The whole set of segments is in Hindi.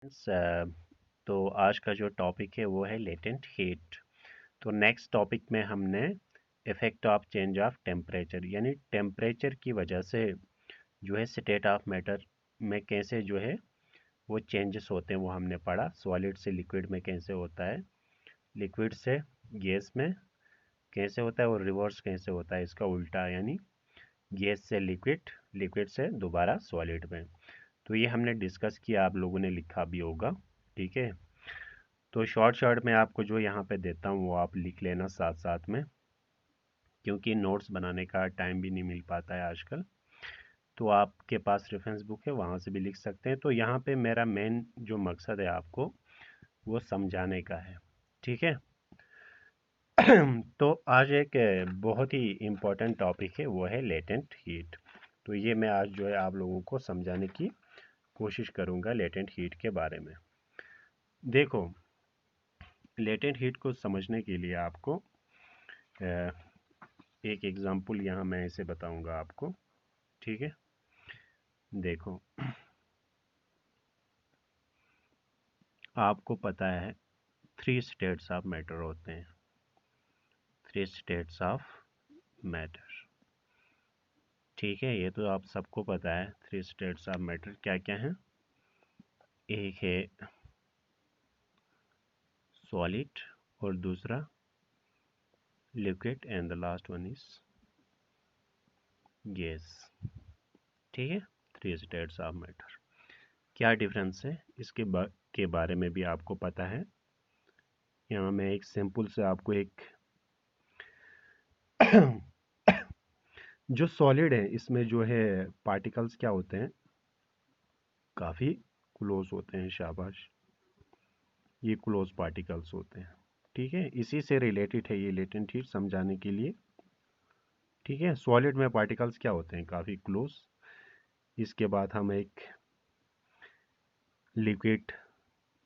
स्टूडेंट्स। तो आज का जो टॉपिक है वो है लेटेंट हीट। तो नेक्स्ट टॉपिक में हमने effect of change of temperature यानी टेम्परेचर की वजह से जो है स्टेट ऑफ मैटर में कैसे जो है वो चेंजेस होते हैं वो हमने पढ़ा। सॉलिड से लिक्विड में कैसे होता है, लिक्विड से गैस में कैसे होता है और रिवर्स कैसे होता है, इसका उल्टा यानी गैस से लिक्विड, लिक्विड से दोबारा सॉलिड में। तो ये हमने डिस्कस किया, आप लोगों ने लिखा भी होगा। ठीक है, तो शॉर्ट शॉर्ट में आपको जो यहाँ पे देता हूँ वो आप लिख लेना साथ साथ में, क्योंकि नोट्स बनाने का टाइम भी नहीं मिल पाता है आजकल। तो आपके पास रेफरेंस बुक है, वहाँ से भी लिख सकते हैं। तो यहाँ पे मेरा मेन जो मकसद है आपको वो समझाने का है। ठीक है। तो आज एक बहुत ही इम्पोर्टेंट टॉपिक है, वो है लेटेंट हीट। तो ये मैं आज जो है आप लोगों को समझाने की कोशिश करूँगा लेटेंट हीट के बारे में। देखो, लेटेंट हीट को समझने के लिए आपको एक एग्जांपल यहाँ मैं इसे बताऊंगा आपको। ठीक है, देखो, आपको पता है 3 स्टेट्स ऑफ मैटर होते हैं। 3 स्टेट्स ऑफ मैटर। ठीक है, ये तो आप सबको पता है। 3 स्टेट्स ऑफ मैटर क्या क्या हैं? एक है सॉलिड और दूसरा liquid and the last one is gas. ठीक है, 3 स्टेट्स ऑफ मैटर। क्या डिफरेंस है इसके के बारे में भी आपको पता है। यहाँ मैं एक सिंपल से आपको एक जो सॉलिड है इसमें जो है पार्टिकल्स क्या होते हैं, काफ़ी क्लोज होते हैं। शाबाश, ये क्लोज पार्टिकल्स होते हैं। ठीक है, इसी से रिलेटेड है ये लेटेंट हीट समझाने के लिए। ठीक है, सॉलिड में पार्टिकल्स क्या होते हैं, काफ़ी क्लोज। इसके बाद हम एक लिक्विड,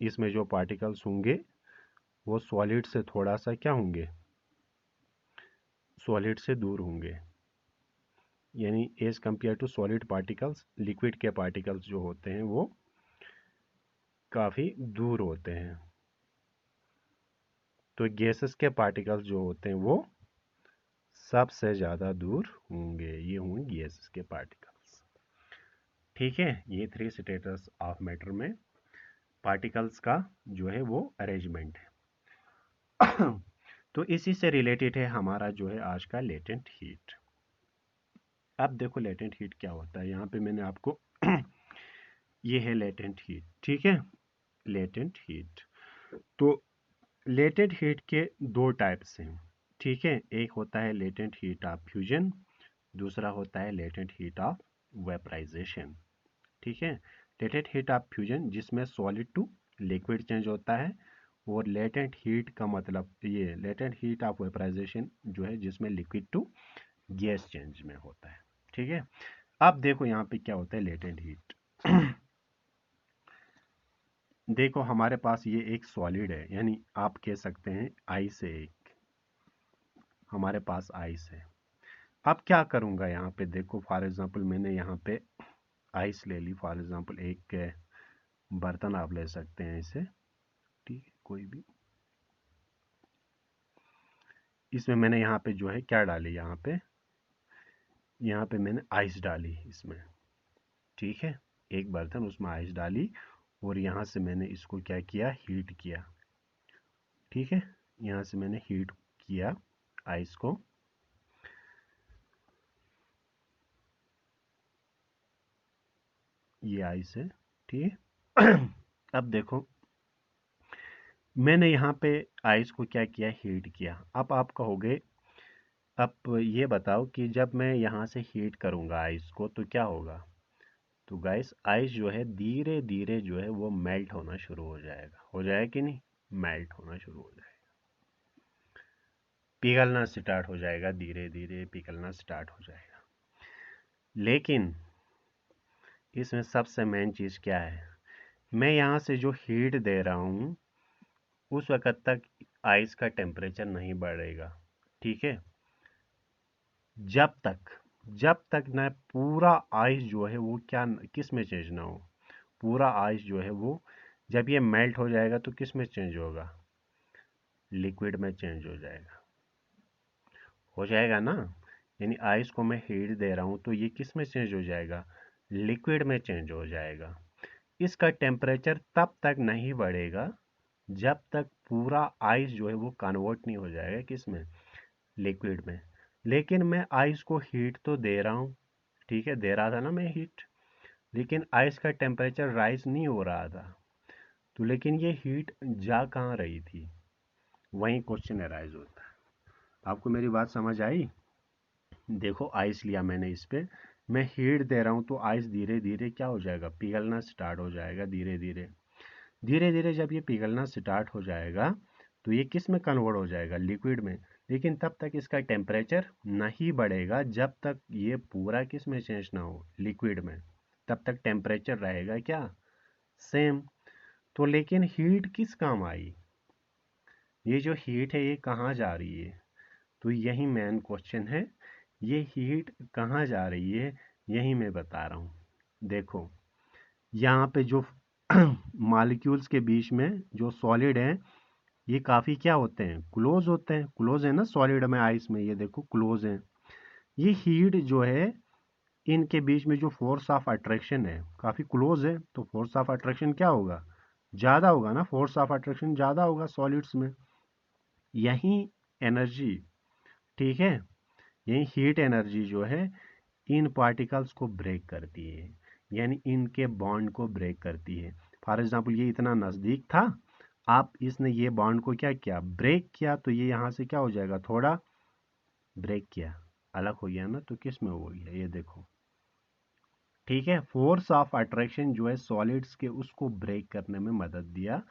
इसमें जो पार्टिकल्स होंगे वो सॉलिड से थोड़ा सा क्या होंगे, सॉलिड से दूर होंगे। यानी as compare to solid particles, liquid के पार्टिकल्स जो होते हैं वो काफ़ी दूर होते हैं। तो गैसेस के पार्टिकल्स जो होते हैं वो सबसे ज़्यादा दूर होंगे, ये होंगे गैसेस के पार्टिकल्स। ठीक है, ये 3 स्टेटस ऑफ मैटर में पार्टिकल्स का जो है वो अरेंजमेंट है। तो इसी से रिलेटेड है हमारा जो है आज का लेटेंट हीट। अब देखो लेटेंट हीट क्या होता है, यहाँ पे मैंने आपको ये है लेटेंट हीट। ठीक है, लेटेंट हीट। तो लेटेंट हीट के 2 टाइप्स हैं। ठीक है, एक होता है लेटेंट हीट ऑफ फ्यूजन, दूसरा होता है लेटेंट हीट ऑफ वेपराइजेशन। ठीक है, लेटेंट हीट ऑफ फ्यूजन जिसमें सॉलिड टू लिक्विड चेंज होता है, और लेटेंट हीट का मतलब ये लेटेंट हीट ऑफ वेपराइजेशन जो है जिसमें लिक्विड टू गैस चेंज में होता है। ठीक है, अब देखो यहाँ पे क्या होता है लेटेंट हीट। देखो हमारे पास ये एक सॉलिड है, यानी आप कह सकते हैं आइस है, एक हमारे पास आइस है। अब क्या करूँगा यहाँ पे, देखो फॉर एग्जांपल मैंने यहाँ पे आइस ले ली। फॉर एग्जांपल एक बर्तन आप ले सकते हैं इसे। ठीक है, कोई भी। इसमें मैंने यहाँ पे जो है क्या डाली, यहाँ पे मैंने आइस डाली इसमें। ठीक है, एक बर्तन, उसमें आइस डाली और यहाँ से मैंने इसको क्या किया, हीट किया। ठीक है, यहाँ से मैंने हीट किया आइस को। ये आइस है। ठीक है। अब देखो मैंने यहाँ पे आइस को क्या किया, हीट किया। अब आप कहोगे, अब ये बताओ कि जब मैं यहाँ से हीट करूँगा आइस को तो क्या होगा। तो गाइस आइस जो है धीरे धीरे जो है वो मेल्ट होना शुरू हो जाएगा। हो जाएगा कि नहीं, मेल्ट होना शुरू हो जाएगा, पिघलना स्टार्ट हो जाएगा, धीरे धीरे पिघलना स्टार्ट हो जाएगा। लेकिन इसमें सबसे मेन चीज़ क्या है, मैं यहाँ से जो हीट दे रहा हूँ उस वक़्त तक आइस का टेम्परेचर नहीं बढ़ेगा। ठीक है, जब तक जब तक ना पूरा आइस जो है वो क्या किस में चेंज ना हो, पूरा आइस जो है वो जब ये मेल्ट हो जाएगा तो किस में चेंज होगा? लिक्विड में चेंज हो जाएगा ना। यानी आइस को मैं हीट दे रहा हूँ तो ये किस में चेंज हो जाएगा? लिक्विड में चेंज हो जाएगा। इसका टेम्परेचर तब तक नहीं बढ़ेगा जब तक पूरा आइस जो है वो कन्वर्ट नहीं हो जाएगा किस में? लिक्विड में। लेकिन मैं आइस को हीट तो दे रहा हूँ, ठीक है, दे रहा था ना मैं हीट, लेकिन आइस का टेम्परेचर राइज नहीं हो रहा था। तो लेकिन ये हीट जा कहाँ रही थी? वहीं क्वेश्चन अराइज होता है। आपको मेरी बात समझ आई? देखो आइस लिया मैंने, इस पे मैं हीट दे रहा हूँ तो आइस धीरे धीरे क्या हो जाएगा? पिघलना स्टार्ट हो जाएगा धीरे धीरे। धीरे धीरे जब ये पिघलना स्टार्ट हो जाएगा तो ये किस में कन्वर्ट हो जाएगा? लिक्विड में। लेकिन तब तक इसका टेम्परेचर नहीं बढ़ेगा जब तक ये पूरा किस में चेंज ना हो? लिक्विड में। तब तक टेम्परेचर रहेगा क्या? सेम। तो लेकिन हीट किस काम आई? ये जो हीट है ये कहाँ जा रही है? तो यही मेन क्वेश्चन है। ये हीट कहाँ जा रही है यही मैं बता रहा हूँ। देखो यहाँ पे जो मॉलिक्यूल्स के बीच में जो सॉलिड है ये काफ़ी क्या होते हैं? क्लोज होते हैं। क्लोज है ना सॉलिड में, आइस में, ये देखो क्लोज है। ये हीट जो है इनके बीच में जो फोर्स ऑफ अट्रैक्शन है काफ़ी क्लोज है, तो फोर्स ऑफ अट्रैक्शन क्या होगा? ज़्यादा होगा ना, फोर्स ऑफ अट्रैक्शन ज़्यादा होगा सॉलिड्स में। यही एनर्जी, ठीक है, यही हीट एनर्जी जो है इन पार्टिकल्स को ब्रेक करती है, यानी इनके बॉन्ड को ब्रेक करती है। फॉर एग्जांपल ये इतना नज़दीक था, आप इसने ये बॉन्ड को क्या किया? ब्रेक किया, तो ये यहाँ से क्या हो जाएगा? थोड़ा ब्रेक किया, अलग हो गया ना, तो किस में हो गया? ये देखो, ठीक है। फोर्स ऑफ अट्रैक्शन जो है सॉलिड्स के उसको ब्रेक करने में मदद दिया,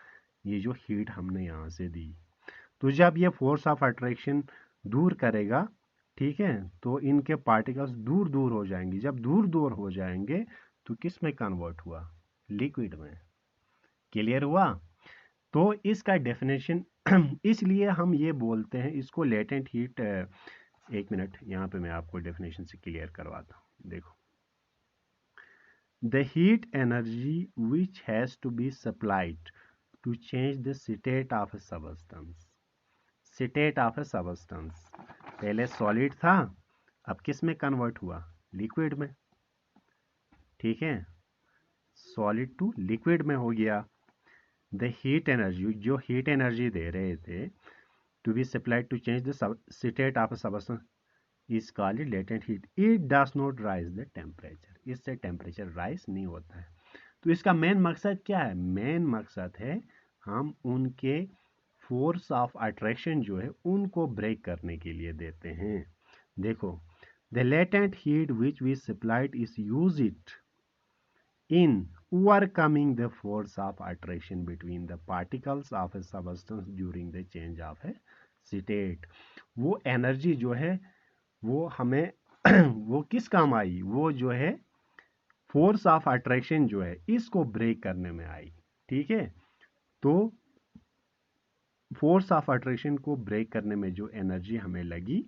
ये जो हीट हमने यहाँ से दी। तो जब ये फोर्स ऑफ अट्रैक्शन दूर करेगा, ठीक है, तो इनके पार्टिकल्स दूर दूर हो जाएंगे। जब दूर दूर हो जाएंगे तो किस में कन्वर्ट हुआ? लिक्विड में। क्लियर हुआ? तो इसका डेफिनेशन इसलिए हम ये बोलते हैं इसको लेटेंट हीट। एक मिनट, यहाँ पे मैं आपको डेफिनेशन से क्लियर करवाता हूँ। देखो, the heat energy which has to be supplied to change the state of a substance. State of a substance, पहले सॉलिड था, अब किस में कन्वर्ट हुआ? लिक्विड में। ठीक है, सॉलिड टू लिक्विड में हो गया। द हीट एनर्जी, जो हीट एनर्जी दे रहे थे to be supplied to change the state of a substance is called latent heat. It does not rise the temperature, इससे टेम्परेचर राइज नहीं होता है। तो इसका मेन मकसद क्या है? मेन मकसद है हम उनके फोर्स ऑफ अट्रैक्शन जो है उनको ब्रेक करने के लिए देते हैं। देखो, the latent heat which we supplied is use it in overcoming the force of attraction between the particles of a substance during the change of a state। वो एनर्जी जो है वो हमें वो किस काम आई? वो जो है फोर्स ऑफ अट्रैक्शन जो है इसको ब्रेक करने में आई। ठीक है, तो फोर्स ऑफ अट्रैक्शन को ब्रेक करने में जो एनर्जी हमें लगी,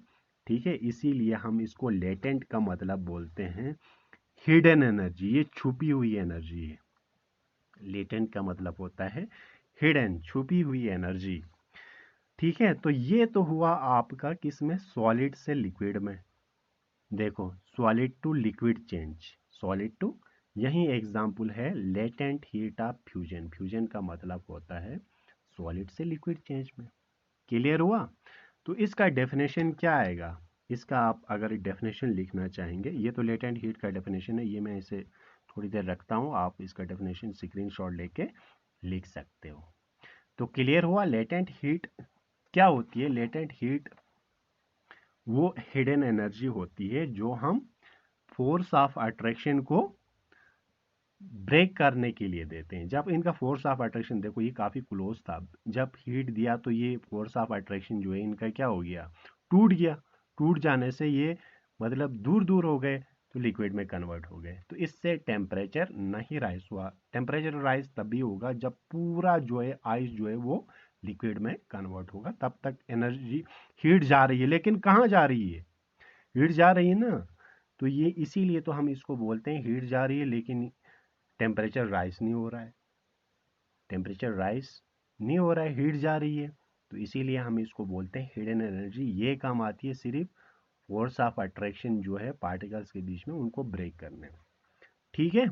ठीक है, इसीलिए हम इसको लेटेंट का मतलब बोलते हैं हिडन एनर्जी। ये छुपी हुई एनर्जी है। लेटेंट का मतलब होता है हिडन, छुपी हुई एनर्जी। ठीक है, तो ये तो हुआ आपका किस में? सॉलिड से लिक्विड में। देखो, solid to liquid change, solid to, यही एग्जाम्पल है latent heat of fusion. Fusion का मतलब होता है सॉलिड से लिक्विड चेंज में। क्लियर हुआ? तो इसका डेफिनेशन क्या आएगा? इसका आप अगर डेफिनेशन लिखना चाहेंगे, ये तो लेटेंट हीट का डेफिनेशन है, ये मैं इसे थोड़ी देर रखता हूँ, आप इसका डेफिनेशन स्क्रीनशॉट लेके लिख सकते हो। तो क्लियर हुआ लेटेंट हीट क्या होती है? लेटेंट हीट वो हिडन एनर्जी होती है जो हम फोर्स ऑफ अट्रैक्शन को ब्रेक करने के लिए देते हैं। जब इनका फोर्स ऑफ अट्रैक्शन, देखो ये काफ़ी क्लोज था, जब हीट दिया तो ये फोर्स ऑफ अट्रैक्शन जो है इनका क्या हो गया? टूट गया। टूट जाने से ये मतलब दूर दूर हो गए, तो लिक्विड में कन्वर्ट हो गए। तो इससे टेम्परेचर नहीं राइज हुआ। टेम्परेचर राइज तभी होगा जब पूरा जो है आइस जो है वो लिक्विड में कन्वर्ट होगा, तब तक एनर्जी, हीट जा रही है। लेकिन कहाँ जा रही है? हीट जा रही है ना, तो ये इसीलिए तो हम इसको बोलते हैं हीट जा रही है, लेकिन टेम्परेचर राइज नहीं हो रहा है। टेम्परेचर राइज नहीं हो रहा है, हीट जा रही है, तो इसीलिए हम इसको बोलते हैं हिडन एनर्जी। ये काम आती है सिर्फ फोर्स ऑफ अट्रैक्शन जो है पार्टिकल्स के बीच में उनको ब्रेक करने में। ठीक है,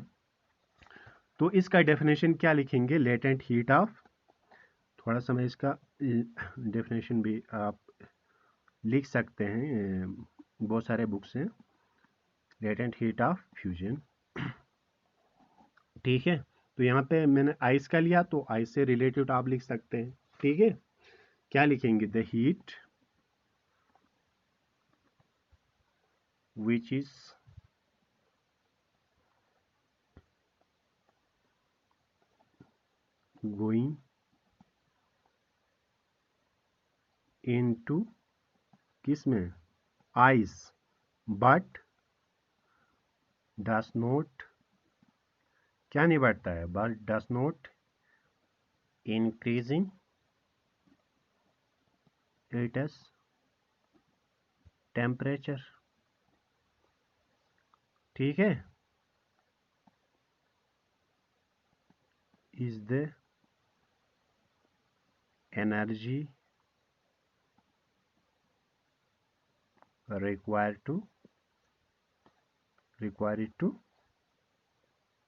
तो इसका डेफिनेशन क्या लिखेंगे, लेटेंट हीट ऑफ, थोड़ा सा मैं इसका डेफिनेशन भी आप लिख सकते हैं, बहुत सारे बुक्स हैं, लेटेंट हीट ऑफ फ्यूजन। ठीक है, तो यहाँ पे मैंने आइस का लिया, तो आइस से रिलेटेड आप लिख सकते हैं। ठीक है, क्या लिखेंगे, the heat which is going into, किस में, आइस, बट डस नॉट, क्या नहीं बढ़ता है, but does not increasing its temperature. ठीक है, is the energy required it to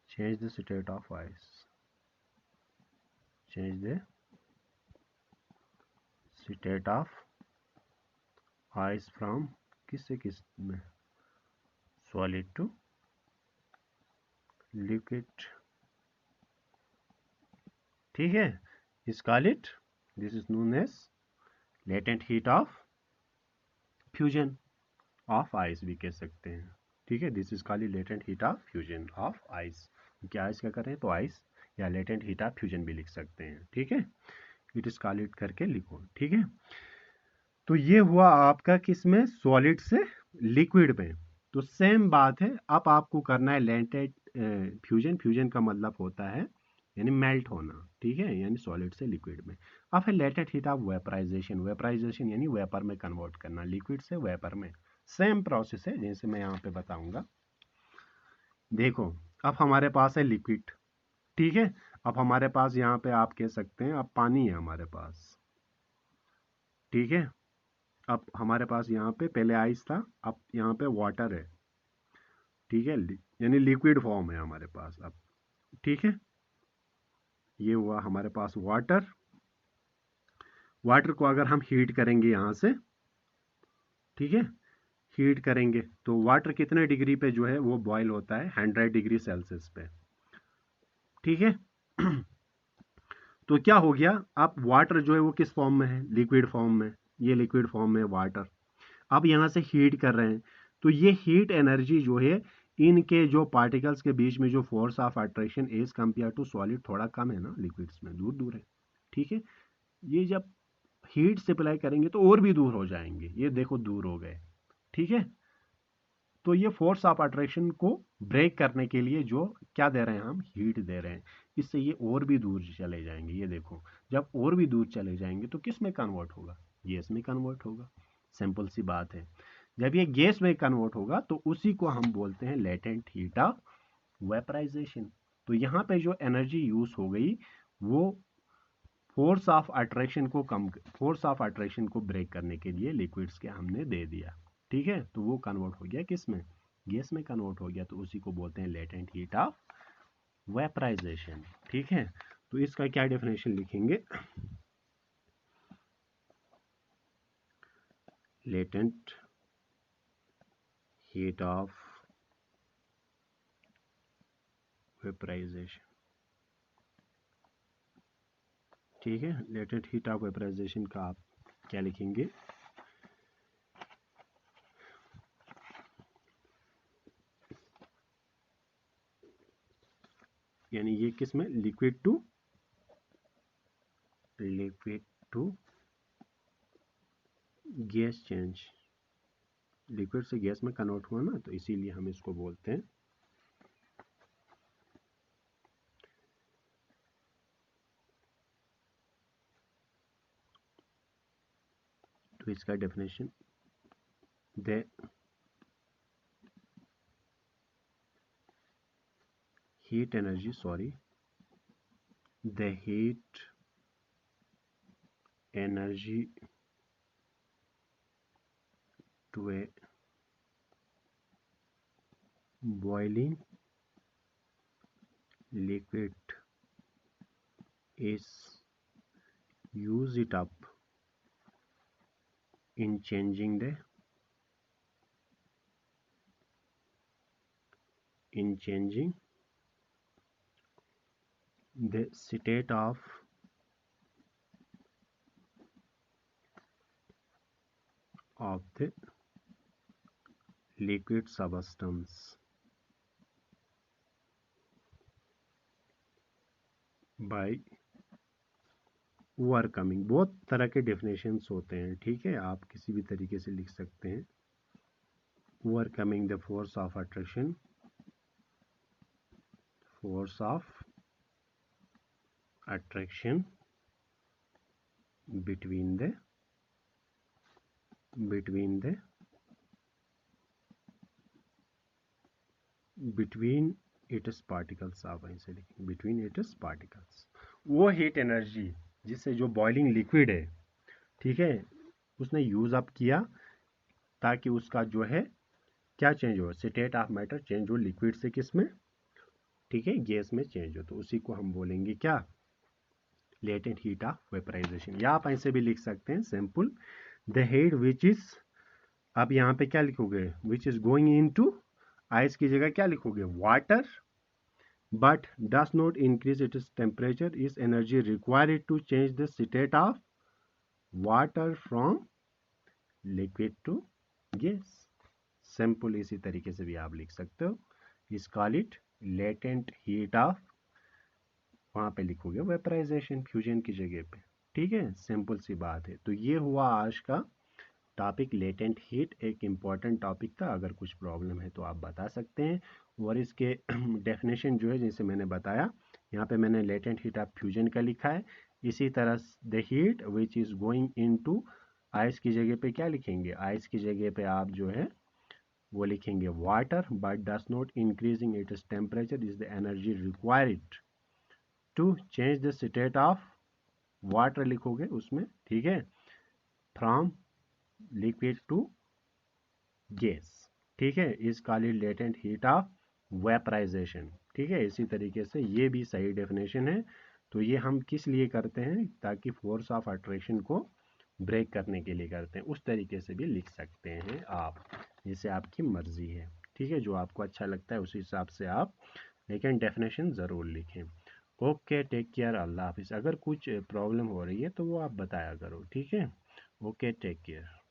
change the state of ice, change the state of ice from किस से किस में, solid to liquid। ठीक है, इस call it, this is known as latent heat of fusion of ice भी कह सकते हैं। ठीक है, this is called latent heat of fusion of ice. क्या आइस का करें तो आइस, या लेटेंट हीट ऑफ फ्यूजन भी लिख सकते हैं। ठीक है, इट इज कॉल्ड इट करके लिखो। ठीक है, तो ये हुआ आपका किस में, सॉलिड से लिक्विड में। तो सेम बात है, अब आपको करना है लेटेंट फ्यूजन। फ्यूजन का मतलब होता है यानी मेल्ट होना। ठीक है, यानी सॉलिड से लिक्विड में। अब है latent heat of vaporization. Vaporization यानी वेपर में कन्वर्ट करना, लिक्विड से वेपर में। सेम प्रोसेस है जैसे मैं यहाँ पे बताऊंगा। देखो, अब हमारे पास है लिक्विड। ठीक है, अब हमारे पास यहाँ पे आप कह सकते हैं अब पानी है हमारे पास। ठीक है, अब हमारे पास यहाँ पे पहले आइस था, अब यहाँ पे वाटर है। ठीक है, यानी लिक्विड फॉर्म है हमारे पास अब। ठीक है, ये हुआ हमारे पास वाटर। वाटर को अगर हम हीट करेंगे यहाँ से, ठीक है, हीट करेंगे तो वाटर कितने डिग्री पे जो है वो बॉयल होता है, 100 डिग्री सेल्सियस पे। ठीक है, तो क्या हो गया, अब वाटर जो है वो किस फॉर्म में है, लिक्विड फॉर्म में। ये लिक्विड फॉर्म में वाटर, अब यहाँ से हीट कर रहे हैं, तो ये हीट एनर्जी जो है, इनके जो पार्टिकल्स के बीच में जो force of attraction as compare to solid थोड़ा कम है ना, लिक्विड्स में दूर दूर है। ठीक है, ये जब हीट सप्लाई करेंगे तो और भी दूर हो जाएंगे, ये देखो दूर हो गए। ठीक है, तो ये फोर्स ऑफ अट्रैक्शन को ब्रेक करने के लिए जो क्या दे रहे हैं, हम हीट दे रहे हैं, इससे ये और भी दूर चले जाएंगे। ये देखो, जब और भी दूर चले जाएंगे तो किस में कन्वर्ट होगा, गैस में कन्वर्ट होगा। सिंपल सी बात है, जब ये गैस में कन्वर्ट होगा तो उसी को हम बोलते हैं लेटेंट हीट ऑफ वेपराइजेशन। तो यहाँ पे जो एनर्जी यूज हो गई वो फोर्स ऑफ अट्रैक्शन को ब्रेक करने के लिए लिक्विड्स के हमने दे दिया। ठीक है, तो वो कन्वर्ट हो गया किस में, गैस में कन्वर्ट हो गया, तो उसी को बोलते हैं लेटेंट हीट ऑफ वेपराइजेशन। ठीक है, तो इसका क्या डेफिनेशन लिखेंगे, लेटेंट हीट ऑफ वेपराइजेशन। ठीक है, लेटेंट हीट ऑफ वेपराइजेशन का आप क्या लिखेंगे, यानी ये किस में, liquid to gas change, liquid से गैस में कन्वर्ट हुआ ना, तो इसीलिए हम इसको बोलते हैं तो इसका definition, the heat energy, sorry, the heat energy to a boiling liquid is use it up in changing the state of the liquid substance by overcoming. बहुत तरह के डेफिनेशंस होते हैं, ठीक है, आप किसी भी तरीके से लिख सकते हैं। Overcoming the force of attraction, between it's particles. आप ऐसे लिखेंगे बिटवीन इट्स पार्टिकल्स। वो हीट एनर्जी जिससे जो बॉइलिंग लिक्विड है, ठीक है, उसने यूज अप किया ताकि उसका जो है क्या चेंज हो, स्टेट ऑफ मैटर चेंज हो, लिक्विड से किस में, ठीक है, गैस में चेंज हो। तो उसी को हम बोलेंगे क्या, लेटेंट हीट ऑफ वेपराइजेशन। या आप ऐसे भी लिख सकते हैं simple, the heat which is, अब यहाँ पे क्या लिखोगे, which is going into, ice की जगह क्या लिखोगे, water, but does not increase its temperature is energy required to change the state of water from liquid to gas। Simple इसी तरीके से भी आप लिख सकते हो, इस call it latent heat of, वहां पे लिखोगे वेपराइजेशन, फ्यूजन की जगह पे, ठीक है, सिंपल सी बात है। तो ये हुआ आज का टॉपिक लेटेंट हीट, एक इम्पॉर्टेंट टॉपिक था। अगर कुछ प्रॉब्लम है तो आप बता सकते हैं। और इसके डेफिनेशन जो है जैसे मैंने बताया, यहाँ पे मैंने लेटेंट हीट ऑफ फ्यूजन का लिखा है। इसी तरह the heat which is going into, ice की जगह पे क्या लिखेंगे, आइस की जगह पे आप जो है वो लिखेंगे water, but does not increasing its temperature is the energy required to change the state of water, लिखोगे उसमें, ठीक है, फ्रॉम लिक्विड टू गैस, ठीक है, is called latent heat of vaporisation, ठीक है। इसी तरीके से ये भी सही डेफिनेशन है। तो ये हम किस लिए करते हैं, ताकि फोर्स ऑफ अट्रैक्शन को ब्रेक करने के लिए करते हैं। उस तरीके से भी लिख सकते हैं आप, जैसे आपकी मर्जी है, ठीक है, जो आपको अच्छा लगता है उस हिसाब से आप, लेकिन डेफिनेशन ज़रूर लिखें। ओके, टेक केयर, अल्लाह हाफिज़। अगर कुछ प्रॉब्लम हो रही है तो वो आप बताया करो, ठीक है। Okay, take care.